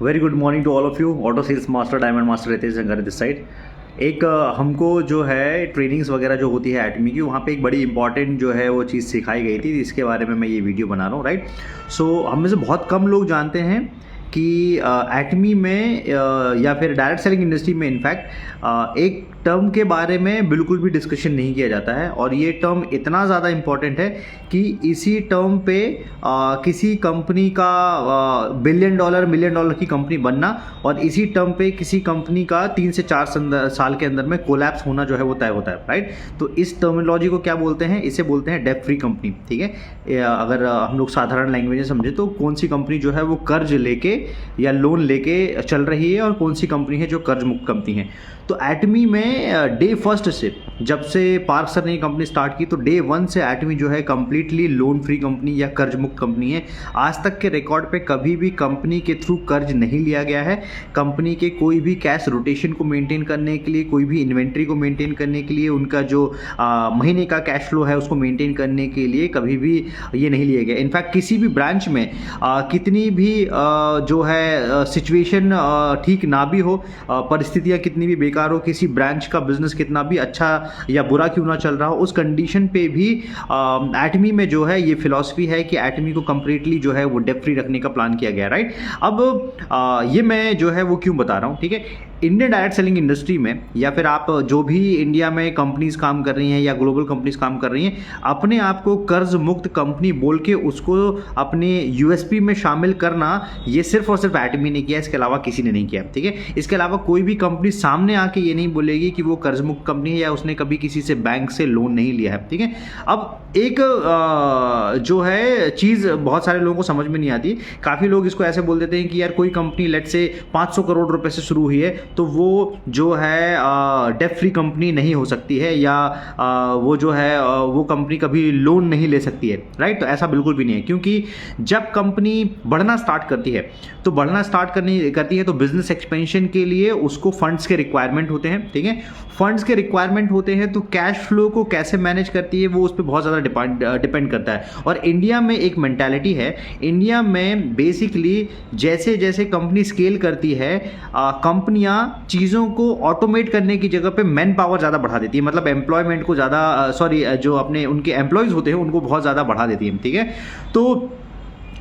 Very good morning to all of you. Auto sales master diamond master Ritesh Jangare this side. एक हमको जो है trainings वगैरह जो होती है एटमी की, वहाँ पे एक बड़ी इंपॉर्टेंट जो है वो चीज़ सिखाई गई थी, इसके बारे में मैं ये वीडियो बना रहा हूँ। राइट, सो हम में से बहुत कम लोग जानते हैं कि एटमी में या फिर डायरेक्ट सेलिंग इंडस्ट्री में इनफैक्ट एक टर्म के बारे में बिल्कुल भी डिस्कशन नहीं किया जाता है, और ये टर्म इतना ज़्यादा इम्पॉर्टेंट है कि इसी टर्म पे किसी कंपनी का बिलियन डॉलर मिलियन डॉलर की कंपनी बनना और इसी टर्म पे किसी कंपनी का 3 से 4 साल के अंदर में कोलैप्स होना जो है वो तय होता है। राइट, तो इस टर्मिनोलॉजी को क्या बोलते हैं? इसे बोलते हैं डेब्ट फ्री कंपनी। ठीक है, अगर हम लोग साधारण लैंग्वेज में समझे तो कौन सी कंपनी जो है वो कर्ज लेके या लोन लेके चल रही है और कौन सी कंपनी है जो कर्ज मुक्त कंपनी है। तो एटमी में डे फर्स्ट से, जब से पार्क सर ने कंपनी स्टार्ट की, तो डे 1 से एटमी जो है कम्प्लीटली लोन फ्री कंपनी या कर्ज मुक्त कंपनी है। आज तक के रिकॉर्ड पे कभी भी कंपनी के थ्रू कर्ज नहीं लिया गया है। कंपनी के कोई भी कैश रोटेशन को मेंटेन करने के लिए, कोई भी इन्वेंट्री को मेंटेन करने के लिए, उनका जो महीने का कैश फ्लो है उसको मेंटेन करने के लिए कभी भी ये नहीं लिया गया। इनफैक्ट किसी भी ब्रांच में कितनी भी जो है सिचुएशन ठीक ना भी हो, परिस्थितियाँ कितनी भी बेकार हो, किसी ब्रांच का बिजनेस कितना भी अच्छा या बुरा क्यों ना चल रहा हो, उस कंडीशन पे भी एटमी में जो है ये फिलॉसफी है कि एटमी को कंप्लीटली जो है वो डेब्ट फ्री रखने का प्लान किया गया। राइट, अब ये मैं जो है वो क्यों बता रहा हूँ? ठीक है, इंडियन डायरेक्ट सेलिंग इंडस्ट्री में या फिर आप जो भी इंडिया में कंपनीज काम कर रही हैं या ग्लोबल कंपनीज काम कर रही हैं, अपने आप को कर्ज मुक्त कंपनी बोल के उसको अपने यूएसपी में शामिल करना, ये सिर्फ और सिर्फ एटमी ने किया, इसके अलावा किसी ने नहीं किया। ठीक है, इसके अलावा कोई भी कंपनी सामने आके ये नहीं बोलेगी कि वो कर्ज मुक्त कंपनी है या उसने कभी किसी से बैंक से लोन नहीं लिया है। ठीक है, अब एक जो है चीज़ बहुत सारे लोगों को समझ में नहीं आती। काफ़ी लोग इसको ऐसे बोल देते हैं कि यार कोई कंपनी लेट से 500 करोड़ रुपए से शुरू हुई है तो वो जो है डेब्ट फ्री कंपनी नहीं हो सकती है, या वो जो है वो कंपनी कभी लोन नहीं ले सकती है। राइट, तो ऐसा बिल्कुल भी नहीं है, क्योंकि जब कंपनी बढ़ना स्टार्ट करती है तो बिजनेस एक्सपेंशन के लिए उसको फंड्स के रिक्वायरमेंट होते हैं। ठीक है, फंड्स के रिक्वायरमेंट होते हैं तो कैश फ्लो को कैसे मैनेज करती है वो उस पर बहुत ज़्यादा डिपेंड करता है। और इंडिया में एक मेंटालिटी है, इंडिया में बेसिकली जैसे जैसे कंपनी स्केल करती है, कंपनियां चीज़ों को ऑटोमेट करने की जगह पे मैन पावर ज़्यादा बढ़ा देती है, मतलब एम्प्लॉयमेंट को ज़्यादा जो अपने उनके एम्प्लॉयज़ होते हैं उनको बहुत ज़्यादा बढ़ा देती है। ठीक है, तो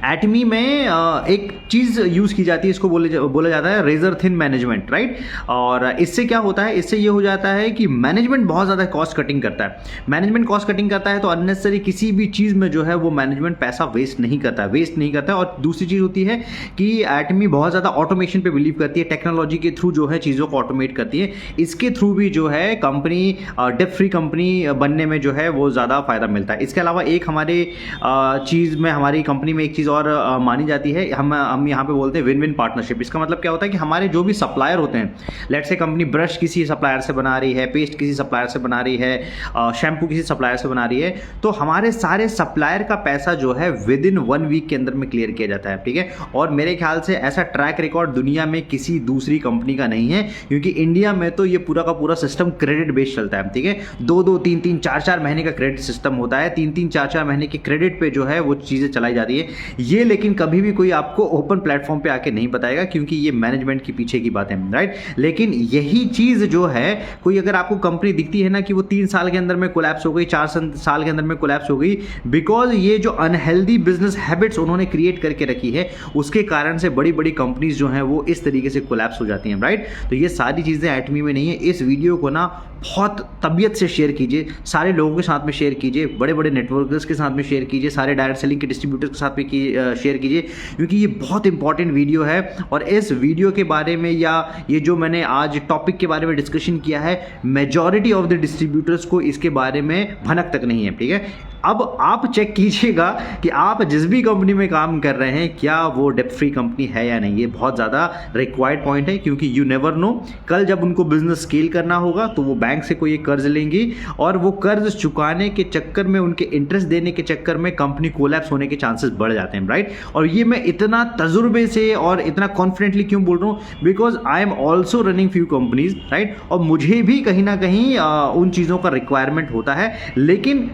एटमी में एक चीज़ यूज़ की जाती है, इसको बोला जाता है रेजर थिन मैनेजमेंट। राइट, और इससे क्या होता है? इससे ये हो जाता है कि मैनेजमेंट बहुत ज़्यादा कॉस्ट कटिंग करता है। मैनेजमेंट कॉस्ट कटिंग करता है तो अननेसेसरी किसी भी चीज़ में जो है वो मैनेजमेंट पैसा वेस्ट नहीं करता है। और दूसरी चीज़ होती है कि एटमी बहुत ज़्यादा ऑटोमेशन पे बिलीव करती है, टेक्नोलॉजी के थ्रू जो है चीज़ों को ऑटोमेट करती है। इसके थ्रू भी जो है कंपनी डेब्ट फ्री कंपनी बनने में जो है वो ज़्यादा फायदा मिलता है। इसके अलावा एक हमारे चीज़ में, हमारी कंपनी में एक चीज़ और मानी जाती है, हम यहाँ पे बोलते हैं विन विन पार्टनरशिप। इसका मतलब क्या होता है कि हमारे जो भी सप्लायर होते हैं, लेट्स से कंपनी ब्रश किसी सप्लायर से बना रही है, पेस्ट किसी सप्लायर से बना रही है, शैम्पू किसी सप्लायर से बना रही है, तो हमारे सारे सप्लायर का पैसा जो है विद इन 1 वीक के अंदर में क्लियर किया जाता है। ठीक है, और मेरे ख्याल से ऐसा ट्रैक रिकॉर्ड दुनिया में किसी दूसरी कंपनी का नहीं है, क्योंकि इंडिया में तो ये पूरा का पूरा सिस्टम क्रेडिट बेस्ड चलता है। ठीक है, 2-2, 3-3, 4-4 महीने का क्रेडिट सिस्टम होता है, 3-3, 4-4 महीने के क्रेडिट पे जो है वो चीज़ें चलाई जाती है। ये लेकिन कभी भी कोई आपको ओपन प्लेटफॉर्म पे आके नहीं बताएगा, क्योंकि ये मैनेजमेंट की पीछे की बात है। राइट, लेकिन यही चीज़ जो है, कोई अगर आपको कंपनी दिखती है ना कि वो 3 साल के अंदर में कोलैप्स हो गई, 4 साल के अंदर में कोलैप्स हो गई, बिकॉज ये जो अनहेल्दी बिजनेस हैबिट्स उन्होंने क्रिएट करके रखी है, उसके कारण से बड़ी बड़ी कंपनीज जो हैं वो इस तरीके से कोलैप्स हो जाती हैं। राइट, तो ये सारी चीज़ें एटमी में नहीं है। इस वीडियो को ना बहुत तबीयत से शेयर कीजिए, सारे लोगों के साथ में शेयर कीजिए, बड़े बड़े नेटवर्कर्स के साथ में शेयर कीजिए, सारे डायरेक्ट सेलिंग के डिस्ट्रीब्यूटर्स के साथ में शेयर कीजिए, क्योंकि ये बहुत इंपॉर्टेंट वीडियो है। और इस वीडियो के बारे में, या ये जो मैंने आज टॉपिक के बारे में डिस्कशन किया है, मेजॉरिटी ऑफ द डिस्ट्रीब्यूटर्स को इसके बारे में भनक तक नहीं है। ठीक है, अब आप चेक कीजिएगा कि आप जिस भी कंपनी में काम कर रहे हैं क्या वो डेब्ट फ्री कंपनी है या नहीं। ये बहुत ज़्यादा रिक्वायर्ड पॉइंट है, क्योंकि यू नेवर नो, कल जब उनको बिजनेस स्केल करना होगा तो वो बैंक से कोई कर्ज लेंगी, और वो कर्ज चुकाने के चक्कर में, उनके इंटरेस्ट देने के चक्कर में कंपनी कोलैप्स होने के चांसेस बढ़ जाते हैं। राइट, और ये मैं इतना तजुर्बे से और इतना कॉन्फिडेंटली क्यों बोल रहा हूँ? Because I am also running few companies. Right, और मुझे भी कहीं ना कहीं उन चीज़ों का रिक्वायरमेंट होता है, लेकिन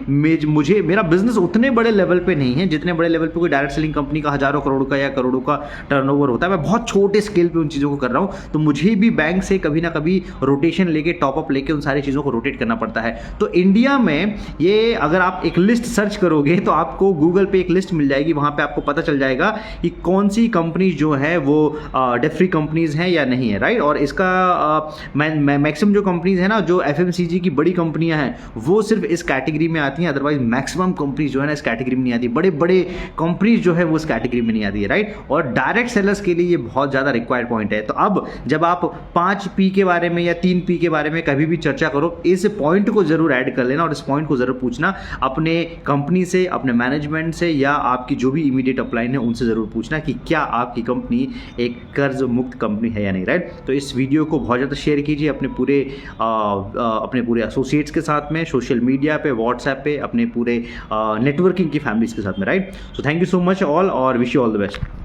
मुझे मेरा बिजनेस उतने बड़े लेवल पे नहीं है जितने बड़े लेवल पे कोई डायरेक्ट सेलिंग कंपनी का हज़ारों करोड़ का या करोड़ों का टर्नओवर होता है। मैं बहुत छोटे स्केल पे उन चीज़ों को कर रहा हूँ, तो मुझे भी बैंक से कभी ना कभी रोटेशन लेके, टॉपअप लेके उन सारी चीज़ों को रोटेट करना पड़ता है। तो इंडिया में ये अगर आप एक लिस्ट सर्च करोगे तो आपको गूगल पे एक लिस्ट मिल जाएगी, वहाँ पे आपको पता चल जाएगा कि कौन सी कंपनी जो है वो डेट फ्री कंपनीज हैं या नहीं है, राइट। और इसका मैक्सिमम जो कंपनीज है ना, जो एफएमसीजी की बड़ी कंपनियां हैं, वो सिर्फ इस कैटेगरी में आती हैं, अदरवाइज मैक्सिमम कंपनीज जो है ना इस कैटेगरी में नहीं आती। बड़े बड़े कंपनीज जो है वो इस कैटेगरी में नहीं आती है, राइट। और डायरेक्ट सेलर्स के लिए ये बहुत ज़्यादा रिक्वायर्ड पॉइंट है। तो अब जब आप 5P के बारे में या 3P के बारे में कभी भी चर्चा करो, इस पॉइंट को जरूर ऐड कर लेना और इस पॉइंट को जरूर पूछना अपने कंपनी से, अपने मैनेजमेंट से, या आपकी जो भी इमीडिएट अपलाइन है उनसे ज़रूर पूछना कि क्या आपकी कंपनी एक कर्ज मुक्त कंपनी है या नहीं, राइट। तो इस वीडियो को बहुत ज़्यादा शेयर कीजिए अपने पूरे एसोसिएट्स के साथ में, सोशल मीडिया पे, व्हाट्सएप पे, अपने पूरे नेटवर्किंग की फैमिलीज के साथ में, right. So thank you so much all और wish you all the best.